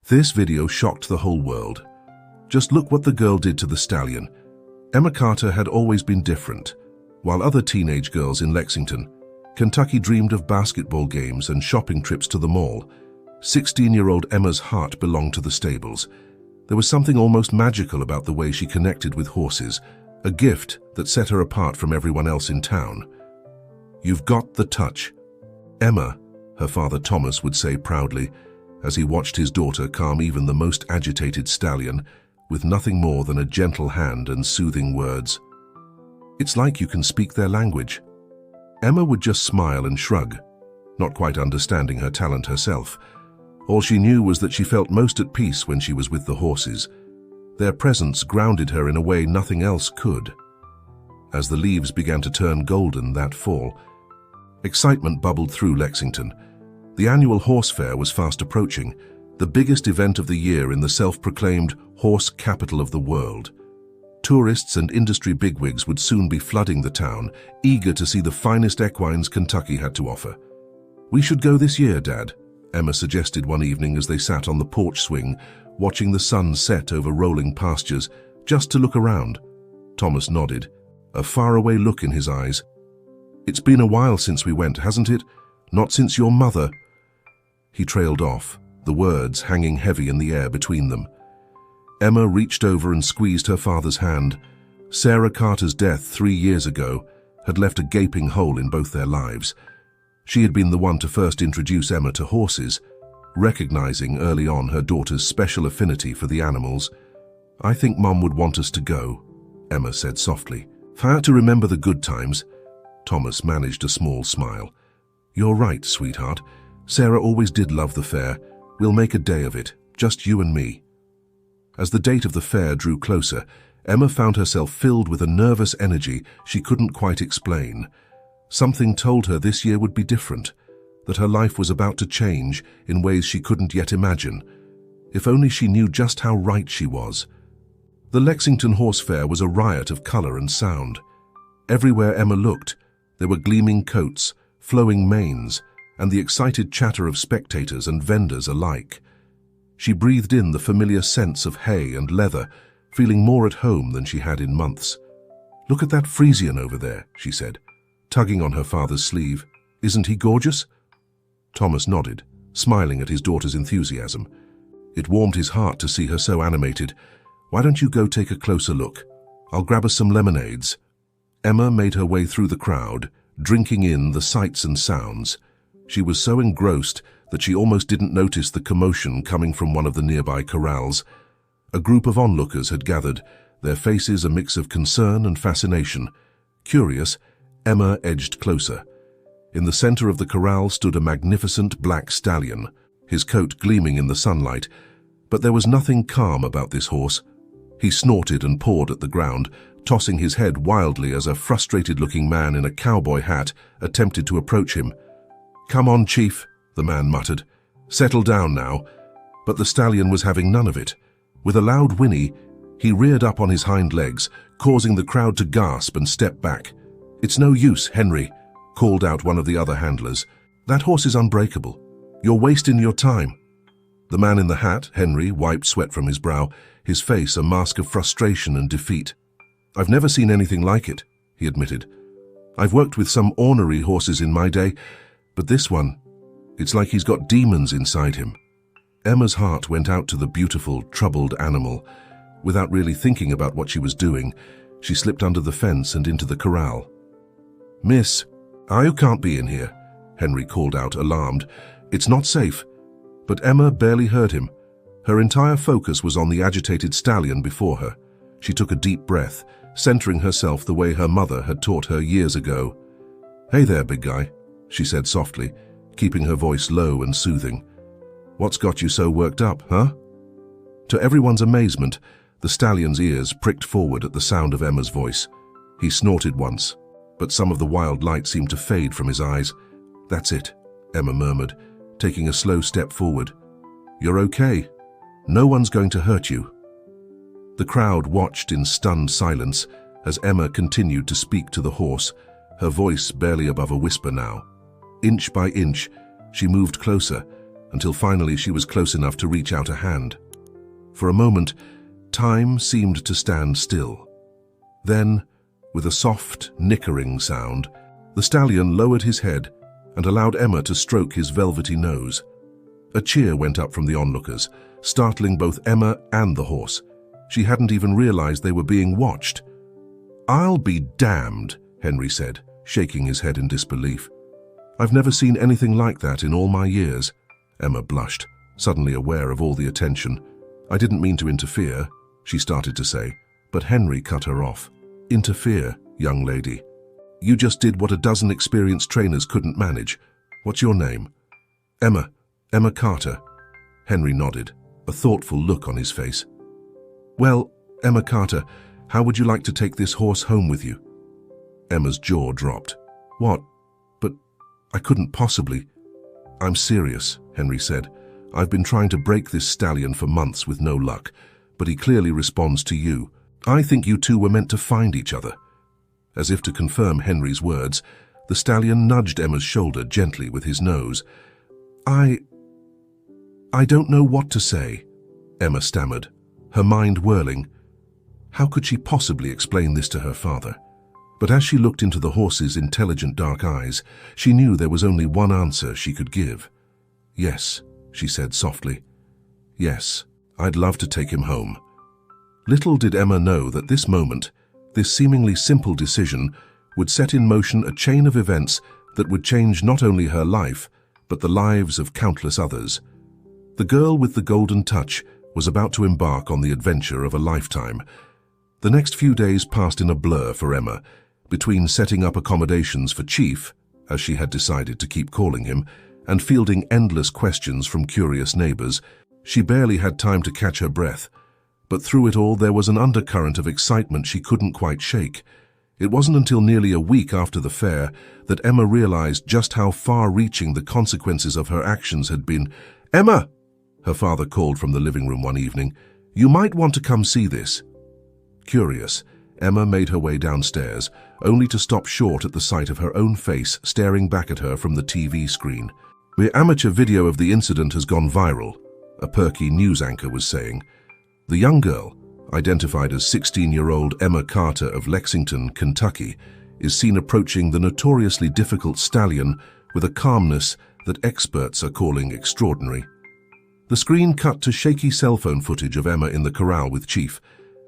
This video shocked the whole world. Just look what the girl did to the stallion. Emma Carter had always been different. While other teenage girls in Lexington, Kentucky dreamed of basketball games and shopping trips to the mall. 16-year-old Emma's heart belonged to the stables. There was something almost magical about the way she connected with horses, a gift that set her apart from everyone else in town. "You've got the touch." "Emma," her father Thomas would say proudly, as he watched his daughter calm even the most agitated stallion with nothing more than a gentle hand and soothing words. "It's like you can speak their language." Emma would just smile and shrug, not quite understanding her talent herself. All she knew was that she felt most at peace when she was with the horses. Their presence grounded her in a way nothing else could. As the leaves began to turn golden that fall, excitement bubbled through Lexington. The annual horse fair was fast approaching, the biggest event of the year in the self-proclaimed horse capital of the world. Tourists and industry bigwigs would soon be flooding the town, eager to see the finest equines Kentucky had to offer. "We should go this year, Dad," Emma suggested one evening as they sat on the porch swing, watching the sun set over rolling pastures, just to look around. Thomas nodded, a faraway look in his eyes. "It's been a while since we went, hasn't it? Not since your mother—" He trailed off, the words hanging heavy in the air between them. Emma reached over and squeezed her father's hand. Sarah Carter's death 3 years ago had left a gaping hole in both their lives. She had been the one to first introduce Emma to horses, recognizing early on her daughter's special affinity for the animals. "I think Mom would want us to go," Emma said softly. "Fair to remember the good times." Thomas managed a small smile. "You're right, sweetheart. Sarah always did love the fair. We'll make a day of it, just you and me." As the date of the fair drew closer, Emma found herself filled with a nervous energy she couldn't quite explain. Something told her this year would be different, that her life was about to change in ways she couldn't yet imagine. If only she knew just how right she was. The Lexington Horse Fair was a riot of color and sound. Everywhere Emma looked, there were gleaming coats, flowing manes, and the excited chatter of spectators and vendors alike. She breathed in the familiar sense of hay and leather, feeling more at home than she had in months. "Look at that Friesian over there," she said, tugging on her father's sleeve. "Isn't he gorgeous?" Thomas nodded, smiling at his daughter's enthusiasm. It warmed his heart to see her so animated. "Why don't you go take a closer look? I'll grab us some lemonades." Emma made her way through the crowd, drinking in the sights and sounds. She was so engrossed that she almost didn't notice the commotion coming from one of the nearby corrals. A group of onlookers had gathered, their faces a mix of concern and fascination. Curious, Emma edged closer. In the center of the corral stood a magnificent black stallion, his coat gleaming in the sunlight, but there was nothing calm about this horse. He snorted and pawed at the ground, tossing his head wildly as a frustrated-looking man in a cowboy hat attempted to approach him. "Come on, Chief," the man muttered. "Settle down now." But the stallion was having none of it. With a loud whinny, he reared up on his hind legs, causing the crowd to gasp and step back. "It's no use, Henry," called out one of the other handlers. "That horse is unbreakable. You're wasting your time." The man in the hat, Henry, wiped sweat from his brow, his face a mask of frustration and defeat. "I've never seen anything like it," he admitted. "I've worked with some ornery horses in my day, but this one, it's like he's got demons inside him." Emma's heart went out to the beautiful, troubled animal. Without really thinking about what she was doing, she slipped under the fence and into the corral. "Miss, you can't be in here," Henry called out, alarmed. "It's not safe." But Emma barely heard him. Her entire focus was on the agitated stallion before her. She took a deep breath, centering herself the way her mother had taught her years ago. "Hey there, big guy," she said softly, keeping her voice low and soothing. "What's got you so worked up, huh?" To everyone's amazement, the stallion's ears pricked forward at the sound of Emma's voice. He snorted once, but some of the wild light seemed to fade from his eyes. "That's it," Emma murmured, taking a slow step forward. "You're okay. No one's going to hurt you." The crowd watched in stunned silence as Emma continued to speak to the horse, her voice barely above a whisper now. Inch by inch, she moved closer, until finally she was close enough to reach out a hand. For a moment, time seemed to stand still. Then, with a soft, nickering sound, the stallion lowered his head and allowed Emma to stroke his velvety nose. A cheer went up from the onlookers, startling both Emma and the horse. She hadn't even realized they were being watched. "I'll be damned," Henry said, shaking his head in disbelief. "I've never seen anything like that in all my years." Emma blushed, suddenly aware of all the attention. "I didn't mean to interfere," she started to say, but Henry cut her off. "Interfere, young lady. You just did what a dozen experienced trainers couldn't manage. What's your name?" Emma Carter." Henry nodded, a thoughtful look on his face. "Well, Emma Carter, how would you like to take this horse home with you?" Emma's jaw dropped. "What? But I couldn't possibly." "I'm serious," Henry said. "I've been trying to break this stallion for months with no luck, but he clearly responds to you. I think you two were meant to find each other." As if to confirm Henry's words, the stallion nudged Emma's shoulder gently with his nose. I don't know what to say," Emma stammered, her mind whirling. How could she possibly explain this to her father? But as she looked into the horse's intelligent dark eyes, she knew there was only one answer she could give. "Yes," she said softly. "Yes, I'd love to take him home." Little did Emma know that this moment, this seemingly simple decision, would set in motion a chain of events that would change not only her life, but the lives of countless others. The girl with the golden touch was about to embark on the adventure of a lifetime. The next few days passed in a blur for Emma, between setting up accommodations for Chief, as she had decided to keep calling him, and fielding endless questions from curious neighbors. She barely had time to catch her breath. But through it all, there was an undercurrent of excitement she couldn't quite shake. It wasn't until nearly a week after the fair that Emma realized just how far-reaching the consequences of her actions had been. "Emma!" her father called from the living room one evening. "You might want to come see this." Curious, Emma made her way downstairs, only to stop short at the sight of her own face staring back at her from the TV screen. "The amateur video of the incident has gone viral," a perky news anchor was saying. The young girl, identified as 16-year-old Emma Carter of Lexington, Kentucky, is seen approaching the notoriously difficult stallion with a calmness that experts are calling extraordinary. The screen cut to shaky cell phone footage of Emma in the corral with Chief.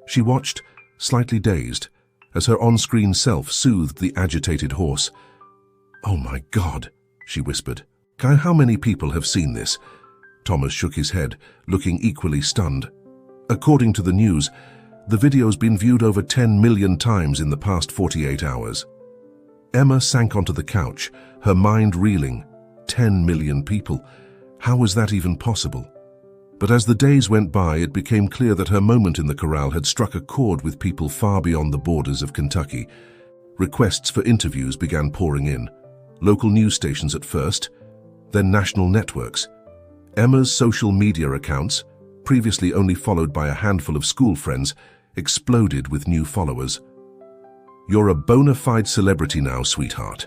She watched, slightly dazed, as her on-screen self soothed the agitated horse. "Oh my God," she whispered. "How many people have seen this?" Thomas shook his head, looking equally stunned. "According to the news, the video's been viewed over 10 million times in the past 48 hours. Emma sank onto the couch, her mind reeling. 10 million people. How was that even possible? But as the days went by, it became clear that her moment in the corral had struck a chord with people far beyond the borders of Kentucky. Requests for interviews began pouring in. Local news stations at first, then national networks. Emma's social media accounts, previously only followed by a handful of school friends, exploded with new followers. "You're a bona fide celebrity now, sweetheart,"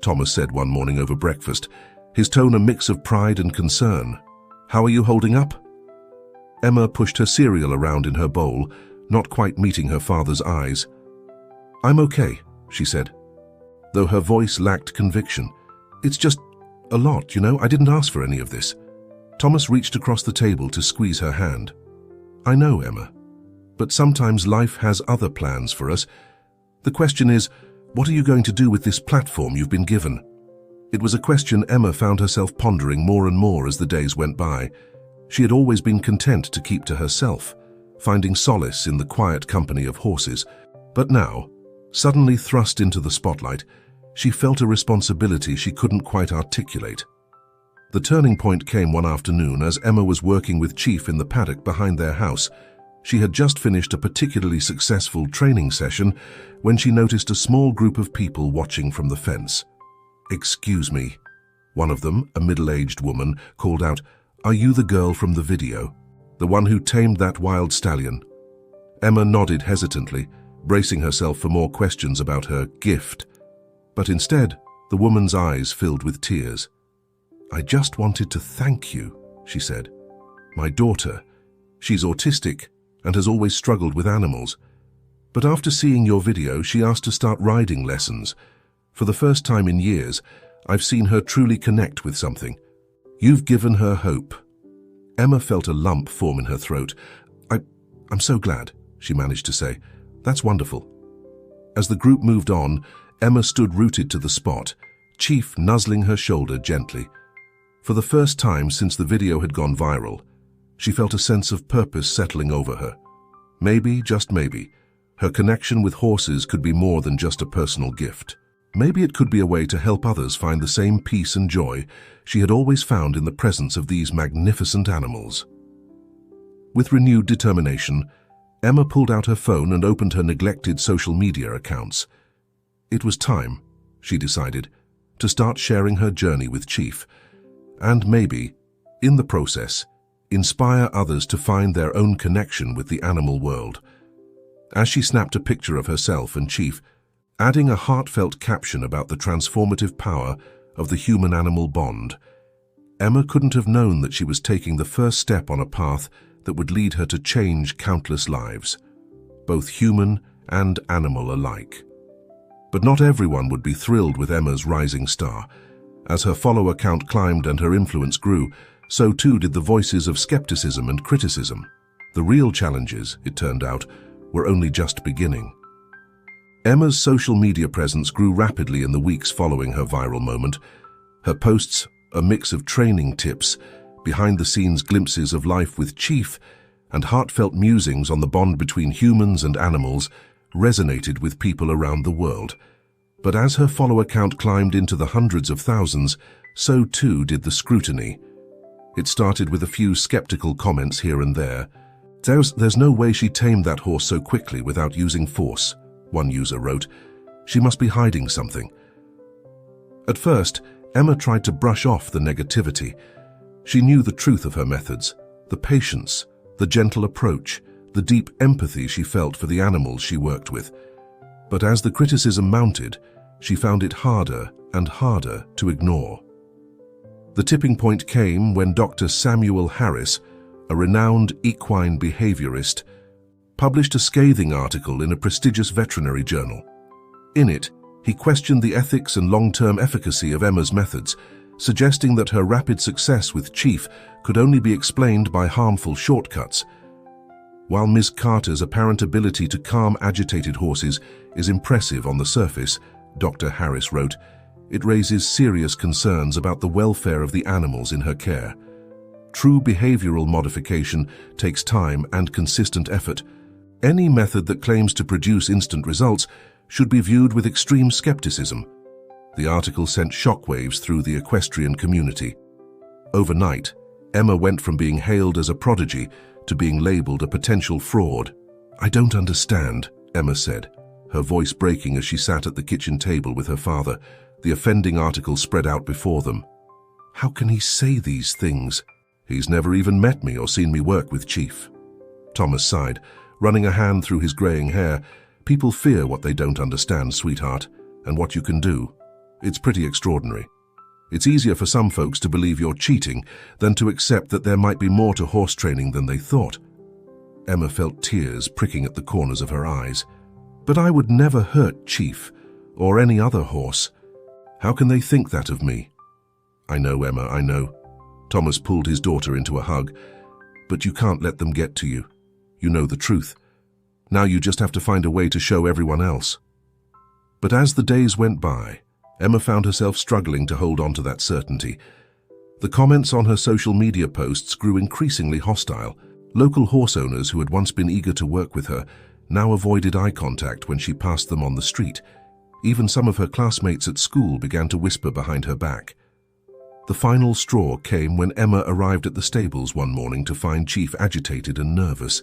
Thomas said one morning over breakfast, his tone a mix of pride and concern. "How are you holding up?" Emma pushed her cereal around in her bowl, not quite meeting her father's eyes. "I'm okay," she said, though her voice lacked conviction. "It's just a lot, you know. I didn't ask for any of this." Thomas reached across the table to squeeze her hand. "I know, Emma, but sometimes life has other plans for us. The question is, what are you going to do with this platform you've been given?" It was a question Emma found herself pondering more and more as the days went by. She had always been content to keep to herself, finding solace in the quiet company of horses. But now, suddenly thrust into the spotlight, she felt a responsibility she couldn't quite articulate. The turning point came one afternoon as Emma was working with Chief in the paddock behind their house. She had just finished a particularly successful training session when she noticed a small group of people watching from the fence. "Excuse me," one of them, a middle-aged woman, called out. "Are you the girl from the video? The one who tamed that wild stallion?" Emma nodded hesitantly, bracing herself for more questions about her gift. But instead, the woman's eyes filled with tears. "I just wanted to thank you," she said. "My daughter. She's autistic and has always struggled with animals. But after seeing your video, she asked to start riding lessons. For the first time in years, I've seen her truly connect with something. You've given her hope." Emma felt a lump form in her throat. I'm so glad," she managed to say. "That's wonderful." As the group moved on, Emma stood rooted to the spot, Chief nuzzling her shoulder gently. For the first time since the video had gone viral, she felt a sense of purpose settling over her. Maybe, just maybe, her connection with horses could be more than just a personal gift. Maybe it could be a way to help others find the same peace and joy she had always found in the presence of these magnificent animals. With renewed determination, Emma pulled out her phone and opened her neglected social media accounts. It was time, she decided, to start sharing her journey with Chief, and maybe, in the process, inspire others to find their own connection with the animal world. As she snapped a picture of herself and Chief, adding a heartfelt caption about the transformative power of the human-animal bond, Emma couldn't have known that she was taking the first step on a path that would lead her to change countless lives, both human and animal alike. But not everyone would be thrilled with Emma's rising star. As her follower count climbed and her influence grew, so too did the voices of skepticism and criticism. The real challenges, it turned out, were only just beginning. Emma's social media presence grew rapidly in the weeks following her viral moment. Her posts, a mix of training tips, behind-the-scenes glimpses of life with Chief, and heartfelt musings on the bond between humans and animals, resonated with people around the world. But as her follower count climbed into the hundreds of thousands, so too did the scrutiny. It started with a few skeptical comments here and there. There's no way she tamed that horse so quickly without using force," one user wrote. "She must be hiding something." At first, Emma tried to brush off the negativity. She knew the truth of her methods, the patience, the gentle approach, the deep empathy she felt for the animals she worked with. But as the criticism mounted, she found it harder and harder to ignore. The tipping point came when Dr. Samuel Harris, a renowned equine behaviorist, published a scathing article in a prestigious veterinary journal. In it, he questioned the ethics and long-term efficacy of Emma's methods, suggesting that her rapid success with Chief could only be explained by harmful shortcuts. While Ms. Carter's apparent ability to calm agitated horses is impressive on the surface, Dr. Harris wrote, it raises serious concerns about the welfare of the animals in her care. True behavioral modification takes time and consistent effort. Any method that claims to produce instant results should be viewed with extreme skepticism. The article sent shockwaves through the equestrian community. Overnight, Emma went from being hailed as a prodigy to being labeled a potential fraud. "I don't understand," Emma said, her voice breaking as she sat at the kitchen table with her father, the offending article spread out before them. "How can he say these things? He's never even met me or seen me work with Chief." Thomas sighed, running a hand through his graying hair. "People fear what they don't understand, sweetheart, and what you can do. It's pretty extraordinary. It's easier for some folks to believe you're cheating than to accept that there might be more to horse training than they thought." Emma felt tears pricking at the corners of her eyes. "But I would never hurt Chief, or any other horse. How can they think that of me?" "I know, Emma, I know." Thomas pulled his daughter into a hug. "But you can't let them get to you. You know the truth. Now you just have to find a way to show everyone else." But as the days went by, Emma found herself struggling to hold on to that certainty. The comments on her social media posts grew increasingly hostile. Local horse owners who had once been eager to work with her now avoided eye contact when she passed them on the street. Even some of her classmates at school began to whisper behind her back. The final straw came when Emma arrived at the stables one morning to find Chief agitated and nervous.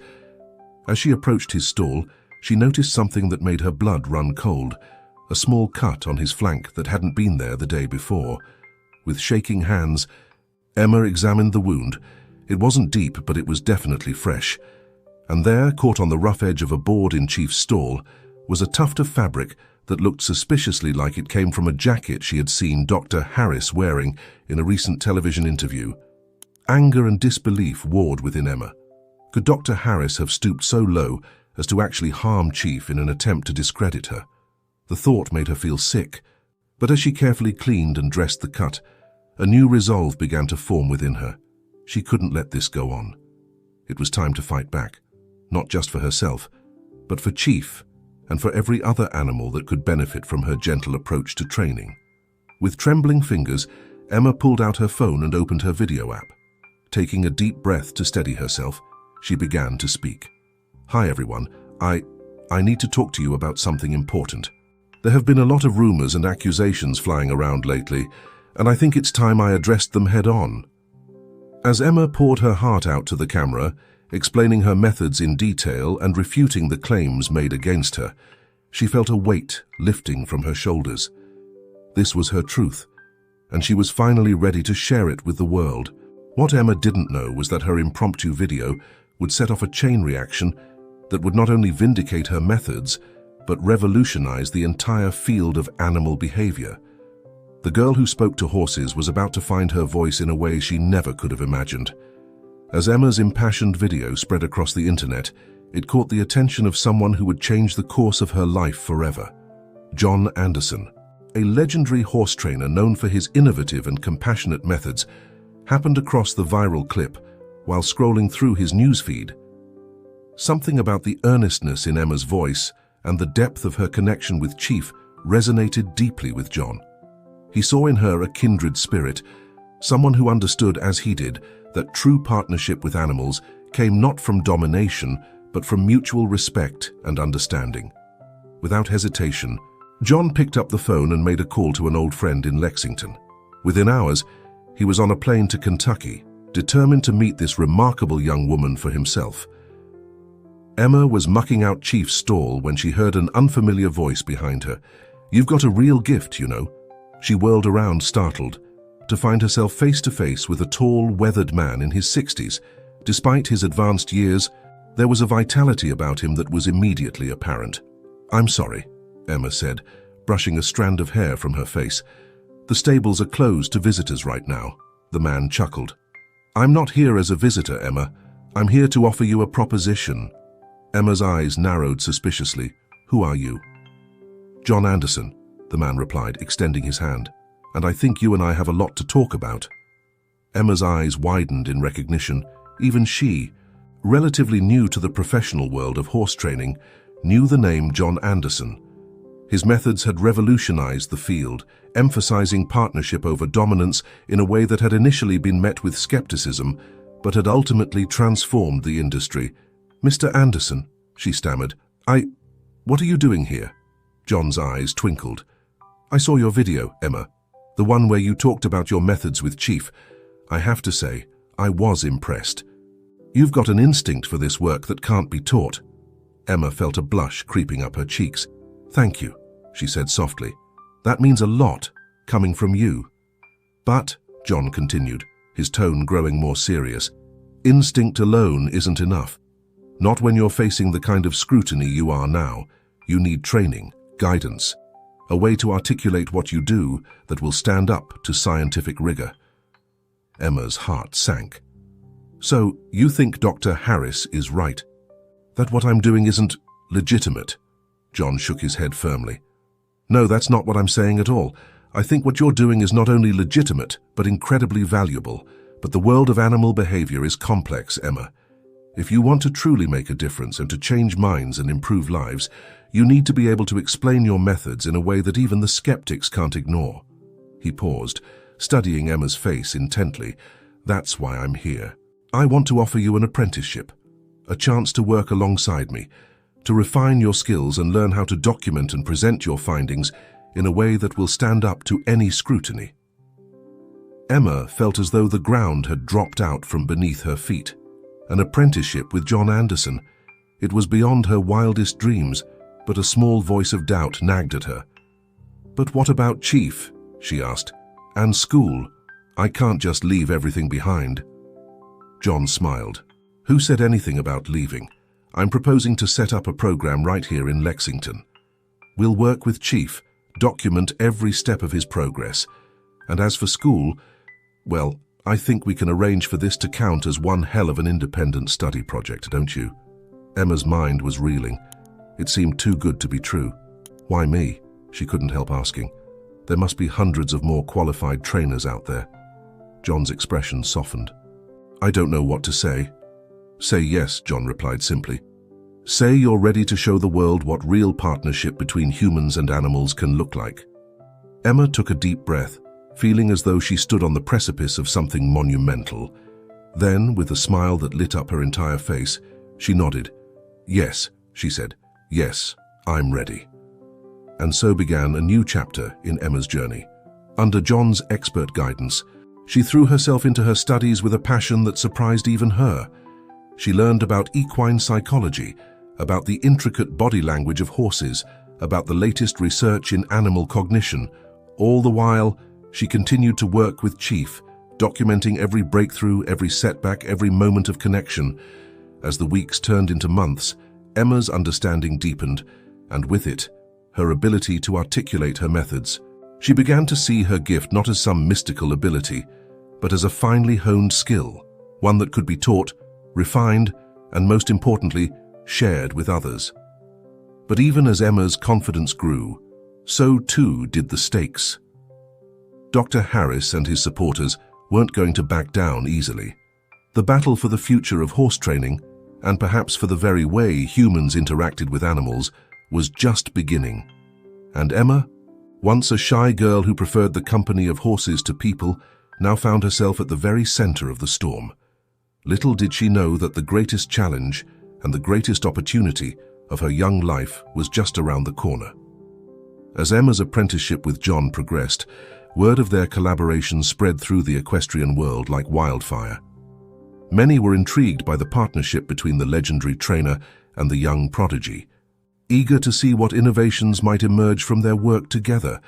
As she approached his stall, she noticed something that made her blood run cold. A small cut on his flank that hadn't been there the day before. With shaking hands, Emma examined the wound. It wasn't deep, but it was definitely fresh. And there, caught on the rough edge of a board in Chief's stall, was a tuft of fabric that looked suspiciously like it came from a jacket she had seen Dr. Harris wearing in a recent television interview. Anger and disbelief warred within Emma. Could Dr. Harris have stooped so low as to actually harm Chief in an attempt to discredit her? The thought made her feel sick, but as she carefully cleaned and dressed the cut, a new resolve began to form within her. She couldn't let this go on. It was time to fight back, not just for herself, but for Chief and for every other animal that could benefit from her gentle approach to training. With trembling fingers, Emma pulled out her phone and opened her video app. Taking a deep breath to steady herself, she began to speak. "Hi everyone, I need to talk to you about something important. There have been a lot of rumors and accusations flying around lately, and I think it's time I addressed them head on." As Emma poured her heart out to the camera, explaining her methods in detail and refuting the claims made against her, she felt a weight lifting from her shoulders. This was her truth, and she was finally ready to share it with the world. What Emma didn't know was that her impromptu video would set off a chain reaction that would not only vindicate her methods, but revolutionize the entire field of animal behavior. The girl who spoke to horses was about to find her voice in a way she never could have imagined. As Emma's impassioned video spread across the internet, it caught the attention of someone who would change the course of her life forever. John Anderson, a legendary horse trainer known for his innovative and compassionate methods, happened across the viral clip while scrolling through his newsfeed. Something about the earnestness in Emma's voice and the depth of her connection with Chief resonated deeply with John. He saw in her a kindred spirit, someone who understood, as he did, that true partnership with animals came not from domination, but from mutual respect and understanding. Without hesitation, John picked up the phone and made a call to an old friend in Lexington. Within hours, he was on a plane to Kentucky, determined to meet this remarkable young woman for himself. Emma was mucking out Chief's stall when she heard an unfamiliar voice behind her. "You've got a real gift, you know." She whirled around, startled, to find herself face to face with a tall, weathered man in his 60s. Despite his advanced years, there was a vitality about him that was immediately apparent. "I'm sorry," Emma said, brushing a strand of hair from her face. "The stables are closed to visitors right now." The man chuckled. "I'm not here as a visitor, Emma. I'm here to offer you a proposition." Emma's eyes narrowed suspiciously. "Who are you?" "John Anderson," the man replied, extending his hand. "And I think you and I have a lot to talk about." Emma's eyes widened in recognition. Even she, relatively new to the professional world of horse training, knew the name John Anderson. His methods had revolutionized the field, emphasizing partnership over dominance in a way that had initially been met with skepticism, but had ultimately transformed the industry. "Mr. Anderson," she stammered, What are you doing here?" John's eyes twinkled. "I saw your video, Emma, the one where you talked about your methods with Chief. I have to say, I was impressed. You've got an instinct for this work that can't be taught." Emma felt a blush creeping up her cheeks. "Thank you," she said softly. "That means a lot, coming from you." "But," John continued, his tone growing more serious, "instinct alone isn't enough. Not when you're facing the kind of scrutiny you are now. You need training, guidance, a way to articulate what you do that will stand up to scientific rigor." Emma's heart sank. "So, you think Dr. Harris is right? That what I'm doing isn't legitimate?" John shook his head firmly. "No, that's not what I'm saying at all. I think what you're doing is not only legitimate, but incredibly valuable. But the world of animal behavior is complex, Emma. If you want to truly make a difference and to change minds and improve lives, you need to be able to explain your methods in a way that even the skeptics can't ignore." He paused, studying Emma's face intently. "That's why I'm here. I want to offer you an apprenticeship, a chance to work alongside me, to refine your skills and learn how to document and present your findings in a way that will stand up to any scrutiny." Emma felt as though the ground had dropped out from beneath her feet. An apprenticeship with John Anderson. It was beyond her wildest dreams, but a small voice of doubt nagged at her. "But what about Chief?" she asked. "And school? I can't just leave everything behind." John smiled. "Who said anything about leaving? I'm proposing to set up a program right here in Lexington. We'll work with Chief, document every step of his progress. And as for school, well, I think we can arrange for this to count as one hell of an independent study project, don't you? Emma's mind was reeling. It seemed too good to be true. Why me? She couldn't help asking. There must be hundreds of more qualified trainers out there. John's expression softened. I don't know what to say. Say yes, John replied simply. Say you're ready to show the world what real partnership between humans and animals can look like. Emma took a deep breath, feeling as though she stood on the precipice of something monumental. Then, with a smile that lit up her entire face, she nodded. Yes, she said. Yes, I'm ready. And so began a new chapter in Emma's journey. Under John's expert guidance, she threw herself into her studies with a passion that surprised even her. She learned about equine psychology, about the intricate body language of horses, about the latest research in animal cognition. All the while, she continued to work with Chief, documenting every breakthrough, every setback, every moment of connection. As the weeks turned into months, Emma's understanding deepened, and with it, her ability to articulate her methods. She began to see her gift not as some mystical ability, but as a finely honed skill, one that could be taught, refined, and most importantly, shared with others. But even as Emma's confidence grew, so too did the stakes. Dr. Harris and his supporters weren't going to back down easily. The battle for the future of horse training, and perhaps for the very way humans interacted with animals, was just beginning. And Emma, once a shy girl who preferred the company of horses to people, now found herself at the very center of the storm. Little did she know that the greatest challenge and the greatest opportunity of her young life was just around the corner. As Emma's apprenticeship with John progressed, word of their collaboration spread through the equestrian world like wildfire. Many were intrigued by the partnership between the legendary trainer and the young prodigy, eager to see what innovations might emerge from their work together.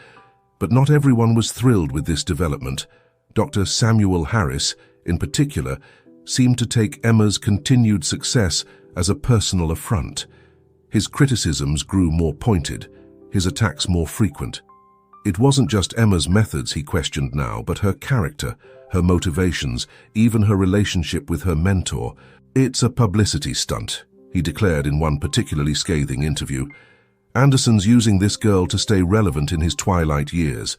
But not everyone was thrilled with this development. Dr. Samuel Harris, in particular, seemed to take Emma's continued success as a personal affront. His criticisms grew more pointed, his attacks more frequent. It wasn't just Emma's methods he questioned now, but her character, her motivations, even her relationship with her mentor. It's a publicity stunt, he declared in one particularly scathing interview. Anderson's using this girl to stay relevant in his twilight years,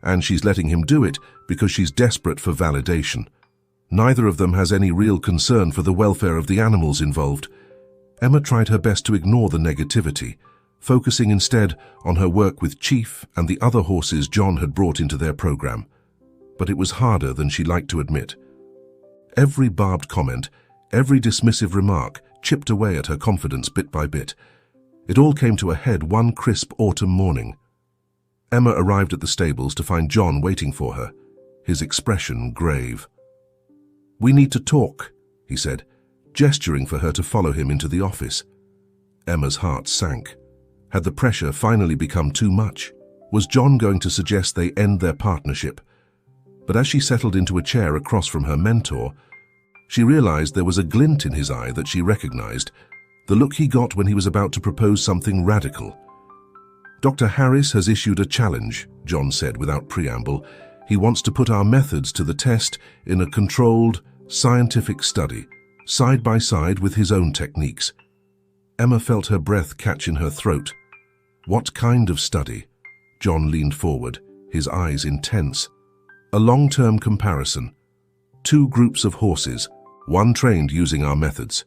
and she's letting him do it because she's desperate for validation. Neither of them has any real concern for the welfare of the animals involved. Emma tried her best to ignore the negativity, focusing instead on her work with Chief and the other horses John had brought into their program. But it was harder than she liked to admit. Every barbed comment, every dismissive remark chipped away at her confidence bit by bit. It all came to a head one crisp autumn morning. Emma arrived at the stables to find John waiting for her, his expression grave. "We need to talk," he said, gesturing for her to follow him into the office. Emma's heart sank. Had the pressure finally become too much? Was John going to suggest they end their partnership? But as she settled into a chair across from her mentor, she realized there was a glint in his eye that she recognized, the look he got when he was about to propose something radical. "Dr. Harris has issued a challenge," John said without preamble. "He wants to put our methods to the test in a controlled, scientific study, side by side with his own techniques." Emma felt her breath catch in her throat. What kind of study? John leaned forward, his eyes intense. A long-term comparison. 2 groups of horses, one trained using our methods,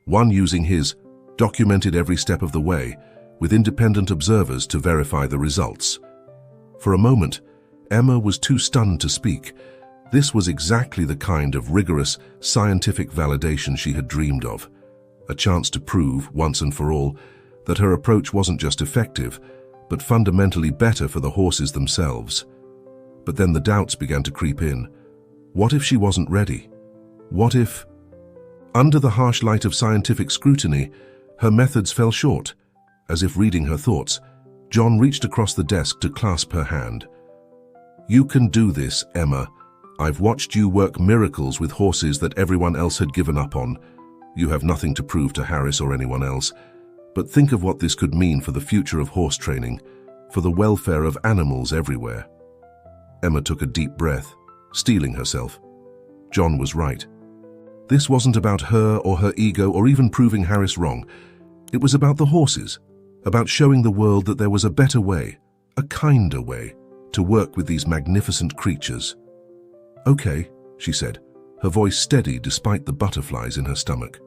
one using his, documented every step of the way, with independent observers to verify the results. For a moment, Emma was too stunned to speak. This was exactly the kind of rigorous, scientific validation she had dreamed of. A chance to prove, once and for all, that her approach wasn't just effective, but fundamentally better for the horses themselves. But then the doubts began to creep in. What if she wasn't ready? What if, under the harsh light of scientific scrutiny, her methods fell short? As if reading her thoughts, John reached across the desk to clasp her hand. "You can do this, Emma. I've watched you work miracles with horses that everyone else had given up on. You have nothing to prove to Harris or anyone else. But think of what this could mean for the future of horse training, for the welfare of animals everywhere." Emma took a deep breath, steeling herself. John was right. This wasn't about her or her ego or even proving Harris wrong. It was about the horses, about showing the world that there was a better way, a kinder way, to work with these magnificent creatures. "Okay," she said, her voice steady despite the butterflies in her stomach.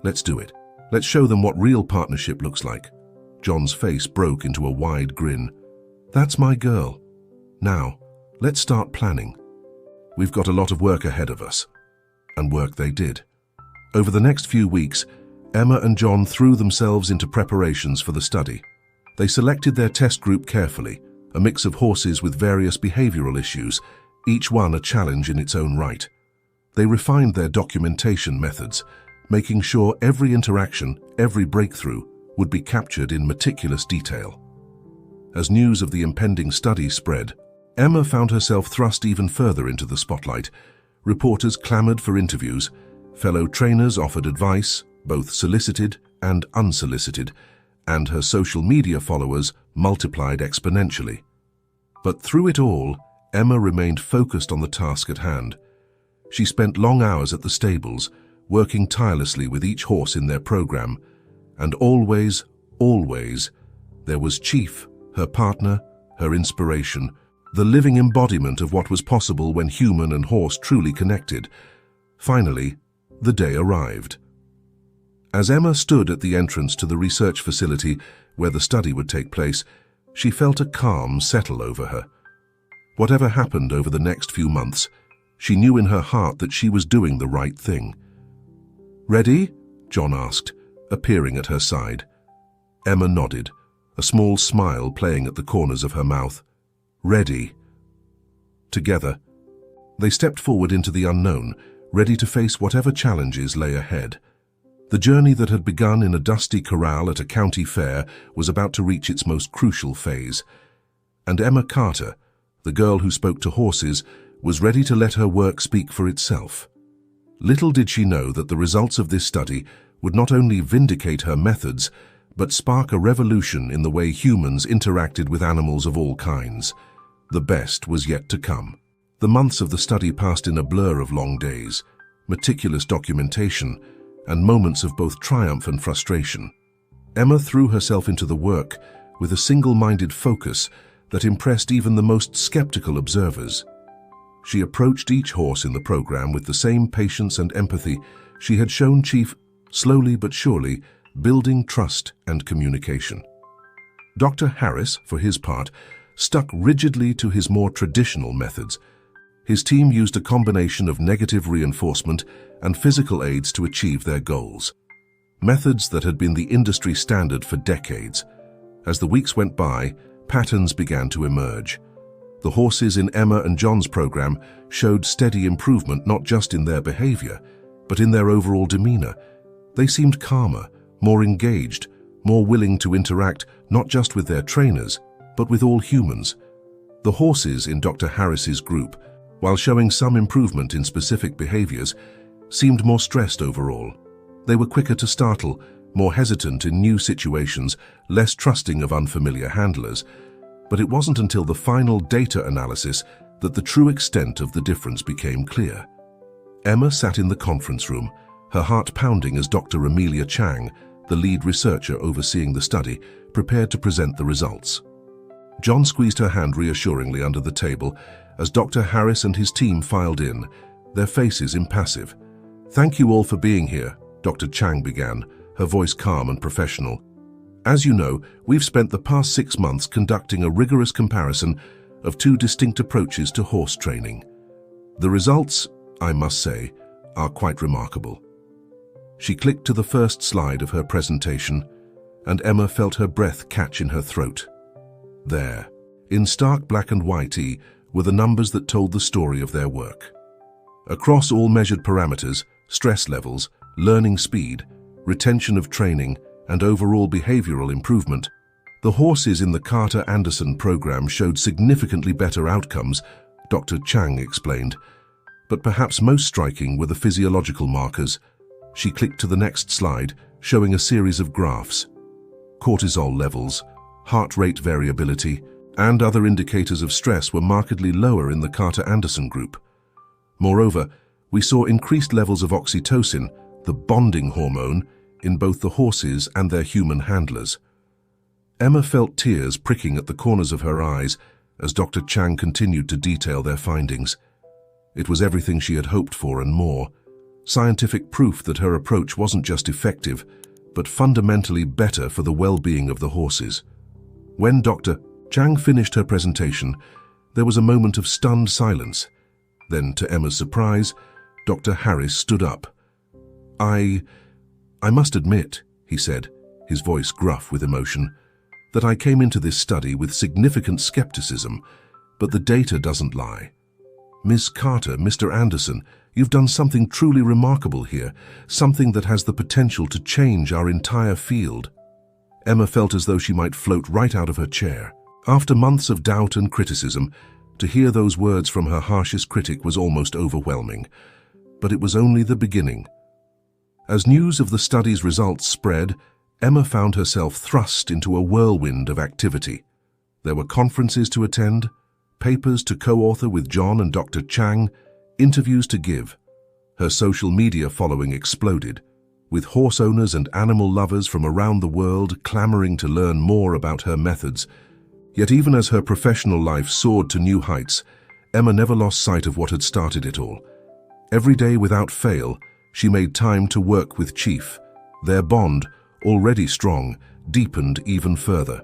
"Let's do it. Let's show them what real partnership looks like." John's face broke into a wide grin. "That's my girl. Now, let's start planning. We've got a lot of work ahead of us." And work they did. Over the next few weeks, Emma and John threw themselves into preparations for the study. They selected their test group carefully, a mix of horses with various behavioral issues, each one a challenge in its own right. They refined their documentation methods, making sure every interaction, every breakthrough, would be captured in meticulous detail. As news of the impending study spread, Emma found herself thrust even further into the spotlight. Reporters clamored for interviews, fellow trainers offered advice, both solicited and unsolicited, and her social media followers multiplied exponentially. But through it all, Emma remained focused on the task at hand. She spent long hours at the stables, working tirelessly with each horse in their program, and always, there was Chief, her partner, her inspiration, the living embodiment of what was possible when human and horse truly connected. Finally, the day arrived. As Emma stood at the entrance to the research facility where the study would take place, she felt a calm settle over her. Whatever happened over the next few months, she knew in her heart that she was doing the right thing. "Ready?" John asked, appearing at her side. Emma nodded, a small smile playing at the corners of her mouth. "Ready." Together, they stepped forward into the unknown, ready to face whatever challenges lay ahead. The journey that had begun in a dusty corral at a county fair was about to reach its most crucial phase. And Emma Carter, the girl who spoke to horses, was ready to let her work speak for itself. Little did she know that the results of this study would not only vindicate her methods, but spark a revolution in the way humans interacted with animals of all kinds. The best was yet to come. The months of the study passed in a blur of long days, meticulous documentation, and moments of both triumph and frustration. Emma threw herself into the work with a single-minded focus that impressed even the most skeptical observers. She approached each horse in the program with the same patience and empathy she had shown Chief, slowly but surely, building trust and communication. Dr. Harris, for his part, stuck rigidly to his more traditional methods. His team used a combination of negative reinforcement and physical aids to achieve their goals. Methods that had been the industry standard for decades. As the weeks went by, patterns began to emerge. The horses in Emma and John's program showed steady improvement not just in their behavior, but in their overall demeanor. They seemed calmer, more engaged, more willing to interact not just with their trainers, but with all humans. The horses in Dr. Harris's group, while showing some improvement in specific behaviors, seemed more stressed overall. They were quicker to startle, more hesitant in new situations, less trusting of unfamiliar handlers. But it wasn't until the final data analysis that the true extent of the difference became clear. Emma sat in the conference room, her heart pounding as Dr. Amelia Chang, the lead researcher overseeing the study, prepared to present the results. John squeezed her hand reassuringly under the table as Dr. Harris and his team filed in, their faces impassive. "Thank you all for being here," Dr. Chang began, her voice calm and professional. "As you know, we've spent the past 6 months conducting a rigorous comparison of 2 distinct approaches to horse training. The results, I must say, are quite remarkable." She clicked to the first slide of her presentation, and Emma felt her breath catch in her throat. There, in stark black and white, were the numbers that told the story of their work. Across all measured parameters, stress levels, learning speed, retention of training, and overall behavioral improvement, the horses in the Carter-Anderson program showed significantly better outcomes, Dr. Chang explained. But perhaps most striking were the physiological markers. She clicked to the next slide, showing a series of graphs. Cortisol levels, heart rate variability, and other indicators of stress were markedly lower in the Carter-Anderson group. Moreover, We saw increased levels of oxytocin, the bonding hormone, in both the horses and their human handlers. Emma felt tears pricking at the corners of her eyes as Dr. Chang continued to detail their findings. It was everything she had hoped for and more. Scientific proof that her approach wasn't just effective, but fundamentally better for the well-being of the horses. When Dr. Chang finished her presentation, there was a moment of stunned silence. Then, to Emma's surprise, Dr. Harris stood up. I must admit," he said, his voice gruff with emotion, "that I came into this study with significant skepticism, but the data doesn't lie. Ms. Carter, Mr. Anderson, you've done something truly remarkable here, something that has the potential to change our entire field." Emma felt as though she might float right out of her chair. After months of doubt and criticism, to hear those words from her harshest critic was almost overwhelming. But it was only the beginning. As news of the study's results spread, Emma found herself thrust into a whirlwind of activity. There were conferences to attend, papers to co-author with John and Dr. Chang, interviews to give. Her social media following exploded, with horse owners and animal lovers from around the world clamoring to learn more about her methods. Yet even as her professional life soared to new heights, Emma never lost sight of what had started it all. Every day without fail, she made time to work with Chief. Their bond, already strong, deepened even further.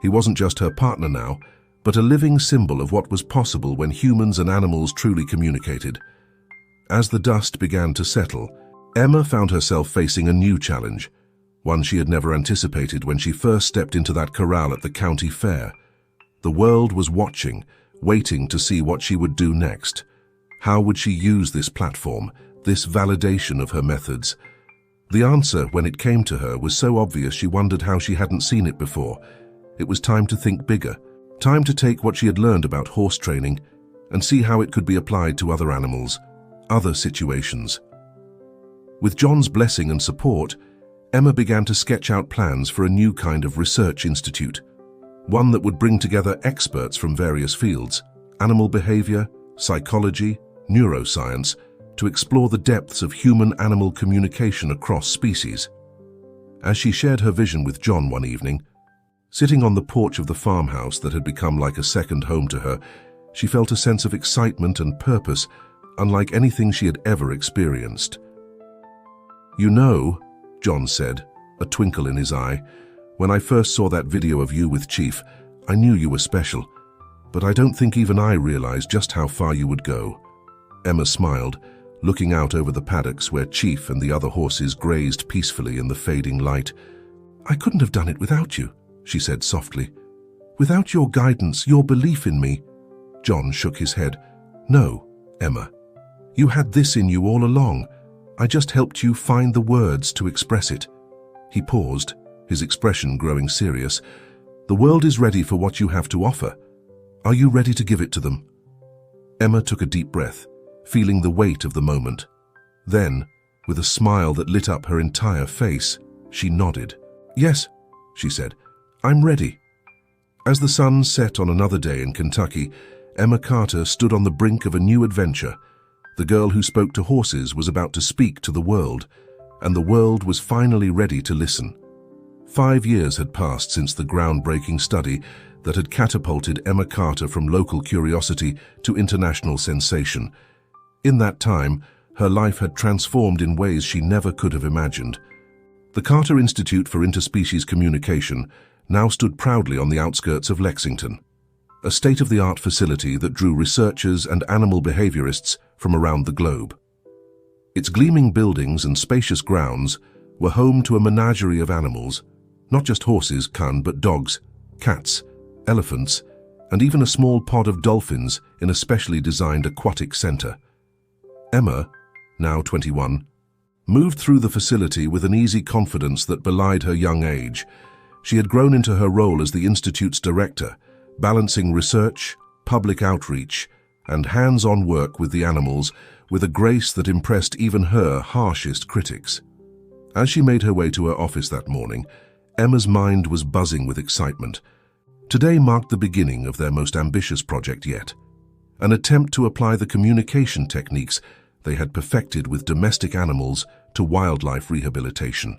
He wasn't just her partner now, but a living symbol of what was possible when humans and animals truly communicated. As the dust began to settle, Emma found herself facing a new challenge, one she had never anticipated when she first stepped into that corral at the county fair. The world was watching, waiting to see what she would do next. How would she use this platform, this validation of her methods? The answer, when it came to her, was so obvious she wondered how she hadn't seen it before. It was time to think bigger, time to take what she had learned about horse training and see how it could be applied to other animals, other situations. With John's blessing and support, Emma began to sketch out plans for a new kind of research institute, one that would bring together experts from various fields, animal behavior, psychology, neuroscience, to explore the depths of human-animal communication across species. As she shared her vision with John one evening, sitting on the porch of the farmhouse that had become like a second home to her, she felt a sense of excitement and purpose unlike anything she had ever experienced. "You know," John said, a twinkle in his eye, "when I first saw that video of you with Chief, I knew you were special, but I don't think even I realized just how far you would go." Emma smiled, looking out over the paddocks where Chief and the other horses grazed peacefully in the fading light. "I couldn't have done it without you," she said softly. "Without your guidance, your belief in me." John shook his head. "No, Emma. You had this in you all along. I just helped you find the words to express it." He paused, his expression growing serious. "The world is ready for what you have to offer. Are you ready to give it to them?" Emma took a deep breath, feeling the weight of the moment. Then, with a smile that lit up her entire face, she nodded. "Yes," she said, "I'm ready." As the sun set on another day in Kentucky, Emma Carter stood on the brink of a new adventure. The girl who spoke to horses was about to speak to the world, and the world was finally ready to listen. 5 years had passed since the groundbreaking study that had catapulted Emma Carter from local curiosity to international sensation. In that time, her life had transformed in ways she never could have imagined. The Carter Institute for Interspecies Communication now stood proudly on the outskirts of Lexington, a state-of-the-art facility that drew researchers and animal behaviorists from around the globe. Its gleaming buildings and spacious grounds were home to a menagerie of animals, not just horses, but dogs, cats, elephants, and even a small pod of dolphins in a specially designed aquatic center. Emma, now 21, moved through the facility with an easy confidence that belied her young age. She had grown into her role as the Institute's director, balancing research, public outreach, and hands-on work with the animals with a grace that impressed even her harshest critics. As she made her way to her office that morning, Emma's mind was buzzing with excitement. Today marked the beginning of their most ambitious project yet, an attempt to apply the communication techniques they had perfected with domestic animals to wildlife rehabilitation.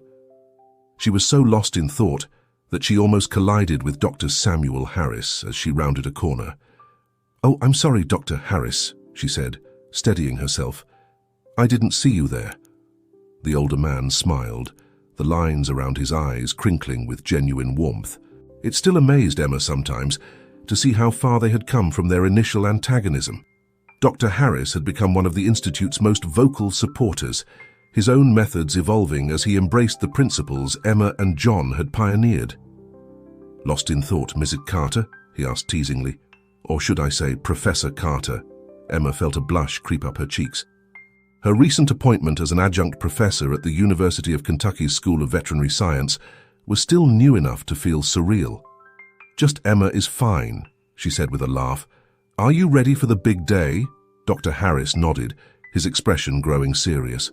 She was so lost in thought that she almost collided with Dr. Samuel Harris as she rounded a corner. "Oh, I'm sorry, Dr. Harris," she said, steadying herself. "I didn't see you there." The older man smiled, the lines around his eyes crinkling with genuine warmth. It still amazed Emma sometimes to see how far they had come from their initial antagonism. Dr. Harris had become one of the Institute's most vocal supporters, his own methods evolving as he embraced the principles Emma and John had pioneered. "Lost in thought, Mrs. Carter?" he asked teasingly. "Or should I say Professor Carter?" Emma felt a blush creep up her cheeks. Her recent appointment as an adjunct professor at the University of Kentucky's School of Veterinary Science was still new enough to feel surreal. "Just Emma is fine," she said with a laugh. "Are you ready for the big day?" Dr. Harris nodded, his expression growing serious.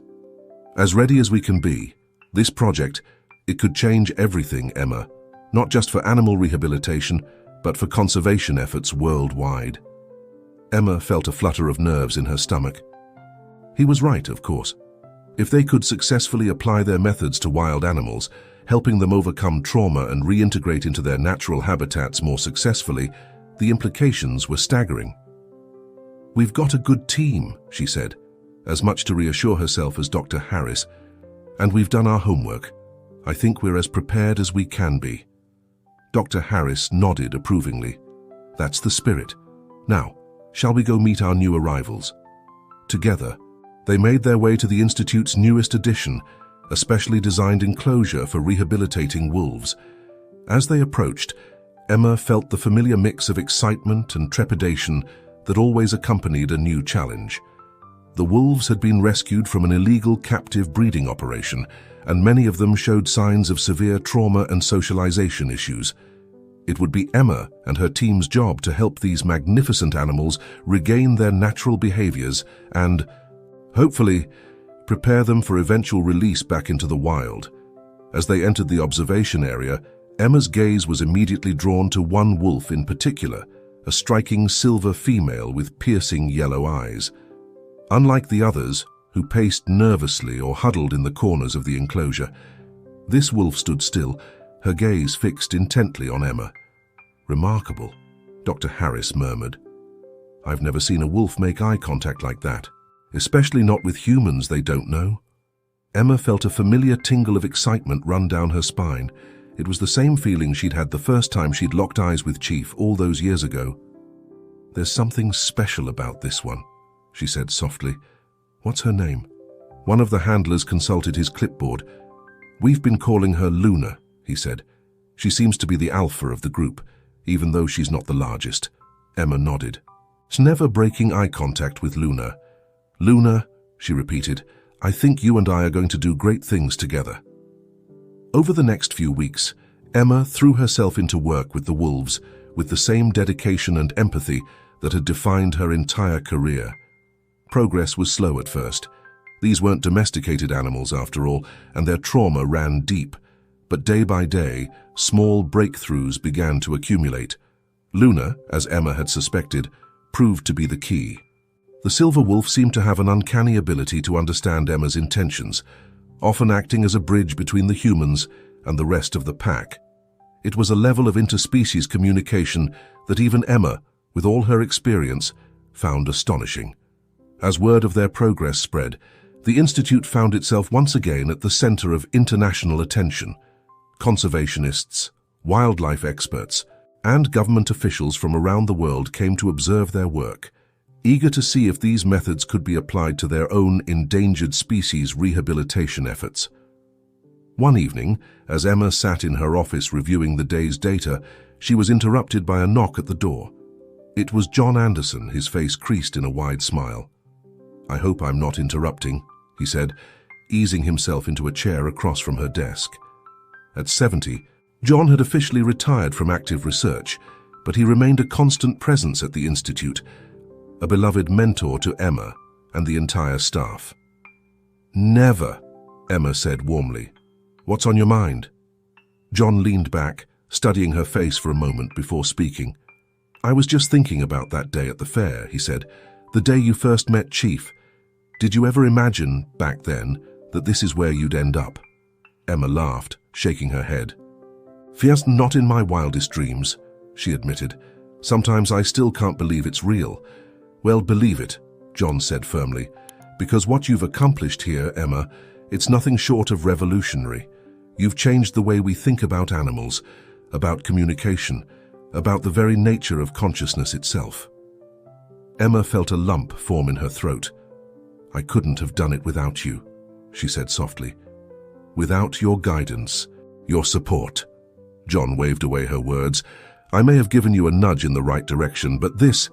"As ready as we can be. This project, it could change everything, Emma. Not just for animal rehabilitation, but for conservation efforts worldwide." Emma felt a flutter of nerves in her stomach. He was right, of course. If they could successfully apply their methods to wild animals, helping them overcome trauma and reintegrate into their natural habitats more successfully, the implications were staggering. "We've got a good team," she said, as much to reassure herself as Dr. Harris. "And we've done our homework. I think we're as prepared as we can be." Dr. Harris nodded approvingly. "That's the spirit. Now, shall we go meet our new arrivals?" Together, they made their way to the Institute's newest addition, a specially designed enclosure for rehabilitating wolves. As they approached, Emma felt the familiar mix of excitement and trepidation that always accompanied a new challenge. The wolves had been rescued from an illegal captive breeding operation, and many of them showed signs of severe trauma and socialization issues. It would be Emma and her team's job to help these magnificent animals regain their natural behaviors and, hopefully, prepare them for eventual release back into the wild. As they entered the observation area, Emma's gaze was immediately drawn to one wolf in particular, a striking silver female with piercing yellow eyes. Unlike the others, who paced nervously or huddled in the corners of the enclosure, this wolf stood still, her gaze fixed intently on Emma. "Remarkable," Dr. Harris murmured. "I've never seen a wolf make eye contact like that, especially not with humans they don't know." Emma felt a familiar tingle of excitement run down her spine. It was the same feeling she'd had the first time she'd locked eyes with Chief all those years ago. "There's something special about this one," she said softly. "What's her name?" One of the handlers consulted his clipboard. "We've been calling her Luna," he said. "She seems to be the alpha of the group, even though she's not the largest." Emma nodded. "It's never breaking eye contact with Luna. Luna," she repeated, "I think you and I are going to do great things together." Over the next few weeks, Emma threw herself into work with the wolves with the same dedication and empathy that had defined her entire career. Progress was slow at first. These weren't domesticated animals after all, and their trauma ran deep. But day by day, small breakthroughs began to accumulate. Luna, as Emma had suspected, proved to be the key. The silver wolf seemed to have an uncanny ability to understand Emma's intentions, often acting as a bridge between the humans and the rest of the pack. It was a level of interspecies communication that even Emma, with all her experience, found astonishing. As word of their progress spread, the Institute found itself once again at the center of international attention. Conservationists, wildlife experts, and government officials from around the world came to observe their work, eager to see if these methods could be applied to their own endangered species rehabilitation efforts. One evening, as Emma sat in her office reviewing the day's data, she was interrupted by a knock at the door. It was John Anderson, his face creased in a wide smile. "I hope I'm not interrupting," he said, easing himself into a chair across from her desk. At 70, John had officially retired from active research, but he remained a constant presence at the Institute, a beloved mentor to Emma and the entire staff. "Never," Emma said warmly. "What's on your mind?" John leaned back, studying her face for a moment before speaking. "I was just thinking about that day at the fair," he said. "The day you first met Chief. Did you ever imagine, back then, that this is where you'd end up?" Emma laughed, shaking her head. "Fear's not in my wildest dreams," she admitted. "Sometimes I still can't believe it's real." "Well, believe it," John said firmly, "because what you've accomplished here, Emma, it's nothing short of revolutionary. You've changed the way we think about animals, about communication, about the very nature of consciousness itself." Emma felt a lump form in her throat. "I couldn't have done it without you," she said softly. "Without your guidance, your support." John waved away her words. "I may have given you a nudge in the right direction, but this—"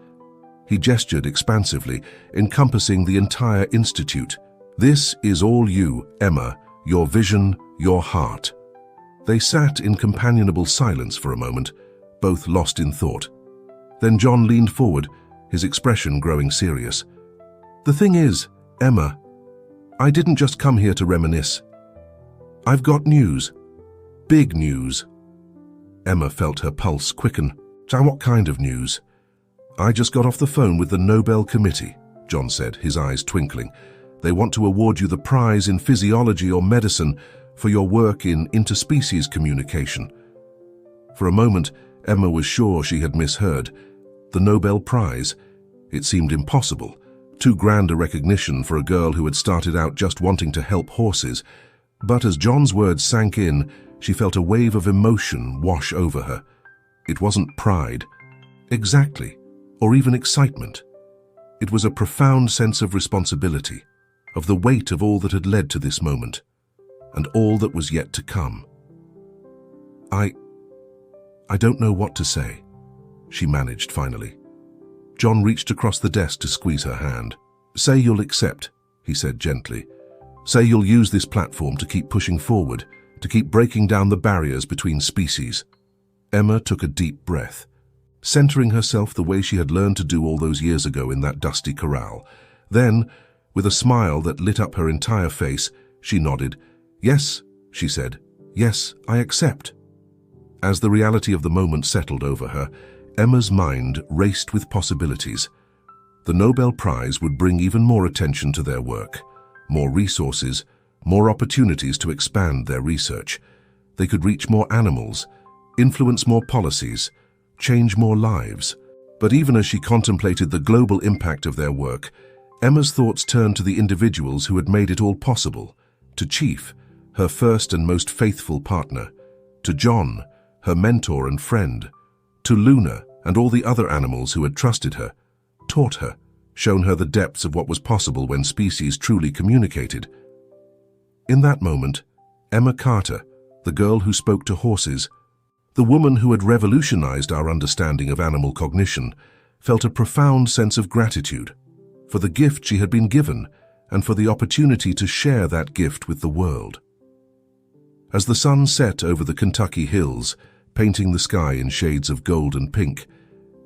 He gestured expansively, encompassing the entire institute. "This is all you, Emma, your vision, your heart." They sat in companionable silence for a moment, both lost in thought. Then John leaned forward, his expression growing serious. "The thing is, Emma, I didn't just come here to reminisce. I've got news. Big news." Emma felt her pulse quicken. "So what kind of news?" "I just got off the phone with the Nobel Committee," John said, his eyes twinkling. "They want to award you the prize in physiology or medicine for your work in interspecies communication." For a moment, Emma was sure she had misheard. The Nobel Prize? It seemed impossible. Too grand a recognition for a girl who had started out just wanting to help horses. But as John's words sank in, she felt a wave of emotion wash over her. It wasn't pride, exactly, or even excitement. It was a profound sense of responsibility, of the weight of all that had led to this moment, and all that was yet to come. I don't know what to say," she managed finally. John reached across the desk to squeeze her hand. "Say you'll accept," he said gently. "Say you'll use this platform to keep pushing forward, to keep breaking down the barriers between species." Emma took a deep breath, centering herself the way she had learned to do all those years ago in that dusty corral. Then, with a smile that lit up her entire face, she nodded. "Yes," she said. "Yes, I accept." As the reality of the moment settled over her, Emma's mind raced with possibilities. The Nobel Prize would bring even more attention to their work, more resources, more opportunities to expand their research. They could reach more animals, influence more policies, change more lives. But even as she contemplated the global impact of their work, Emma's thoughts turned to the individuals who had made it all possible, to Chief, her first and most faithful partner, to John, her mentor and friend, to Luna and all the other animals who had trusted her, taught her, shown her the depths of what was possible when species truly communicated. In that moment, Emma Carter, the girl who spoke to horses, the woman who had revolutionized our understanding of animal cognition, felt a profound sense of gratitude for the gift she had been given and for the opportunity to share that gift with the world. As the sun set over the Kentucky hills, painting the sky in shades of gold and pink,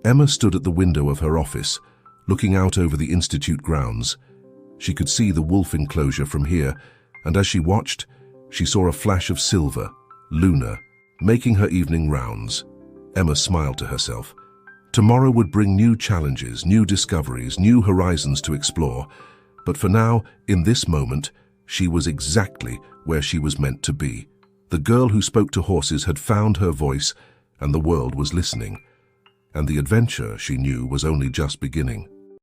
Emma stood at the window of her office, looking out over the institute grounds. She could see the wolf enclosure from here, and as she watched, she saw a flash of silver, Luna, making her evening rounds. Emma smiled to herself. Tomorrow would bring new challenges, new discoveries, new horizons to explore, but for now, in this moment, she was exactly where she was meant to be. The girl who spoke to horses had found her voice, and the world was listening. And the adventure, she knew, was only just beginning.